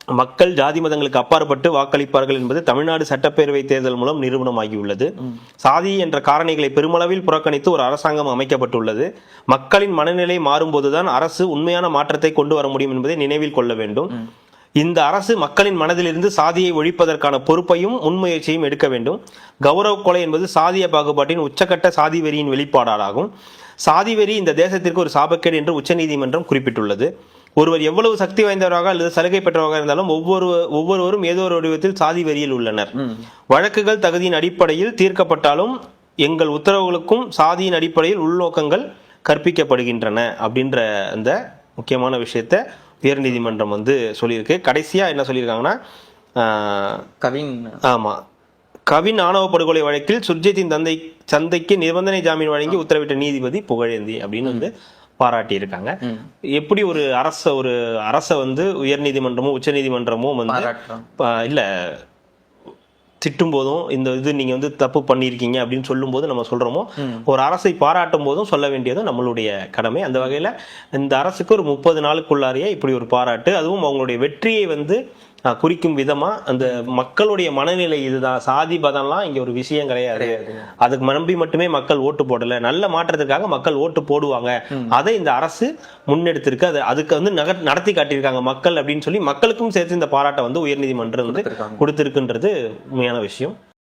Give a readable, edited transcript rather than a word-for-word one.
மக்கள் ஜாதி மதங்களுக்கு அப்பாற்பட்டு வாக்களிப்பார்கள் என்பது தமிழ்நாடு சட்டப்பேரவை தேர்தல் மூலம் நிரூபணமாகியுள்ளது. சாதி என்ற காரணிகளை பெருமளவில் புறக்கணித்து ஒரு அரசாங்கம் அமைக்கப்பட்டுள்ளது. மக்களின் மனநிலை மாறும்போதுதான் அரசு உண்மையான மாற்றத்தை கொண்டு வர முடியும் என்பதை நினைவில் கொள்ள வேண்டும். இந்த அரசு மக்களின் மனதிலிருந்து சாதியை ஒழிப்பதற்கான பொறுப்பையும் முன்முயற்சியும் எடுக்க வேண்டும். கௌரவ கொலை என்பது சாதிய பாகுபாட்டின் உச்சக்கட்ட சாதி வெறியின் வெளிப்பாடாகும். சாதி வெறி இந்த தேசத்திற்கு ஒரு சாபக்கேடு என்று உச்சநீதிமன்றம் குறிப்பிட்டுள்ளது. ஒருவர் எவ்வளவு சக்தி வாய்ந்தவராக அல்லது சலுகை பெற்றவராக இருந்தாலும் ஒவ்வொருவரும் ஏதோ ஒரு வடிவத்தில் சாதி வெறியில் உள்ளனர். வழக்குகள் தகுதியின் அடிப்படையில் தீர்க்கப்பட்டாலும் எங்கள் உத்தரவுகளுக்கும் சாதியின் அடிப்படையில் உள்நோக்கங்கள் கற்பிக்கப்படுகின்றன அப்படின்ற அந்த முக்கியமான விஷயத்த உயர்நீதிமன்றம் சொல்லியிருக்கு. கடைசியா என்ன சொல்லியிருக்காங்கன்னா, கவின் ஆணவ படுகொலை வழக்கில் சுர்ஜித்தின் தந்தைக்கு நிபந்தனை ஜாமீன் வழங்கி உத்தரவிட்ட நீதிபதி புகழேந்தி அப்படின்னு பாராட்டி இருக்காங்க. எப்படி ஒரு அரச உயர்நீதிமன்றமோ உச்ச நீதிமன்றமோ இல்ல திட்டும் போதும் இந்த நீங்க தப்பு பண்ணியிருக்கீங்க அப்படின்னு சொல்லும் போது நம்ம சொல்றோமோ, ஒரு அரசை பாராட்டும் போதும் சொல்ல வேண்டியது நம்மளுடைய கடமை. அந்த வகையில இந்த அரசுக்கு ஒரு 30 நாளுக்குள்ளாரியே இப்படி ஒரு பாராட்டு, அதுவும் அவங்களுடைய வெற்றியை குறிக்கும் விதமா அந்த மக்களுடைய மனநிலை இதுதான், சாதி பதம்லாம் இங்க ஒரு விஷயம் கிடையாது, அதுக்கு நம்பி மட்டுமே மக்கள் ஓட்டு போடல, நல்ல மாற்றத்திற்காக மக்கள் ஓட்டு போடுவாங்க, அதை இந்த அரசு முன்னெடுத்திருக்கு, அதுக்கு நடத்தி காட்டியிருக்காங்க மக்கள் அப்படின்னு சொல்லி மக்களுக்கும் சேர்த்து இந்த பாராட்டை உயர்நீதிமன்றம் கொடுத்திருக்குன்றது உண்மையான விஷயம்.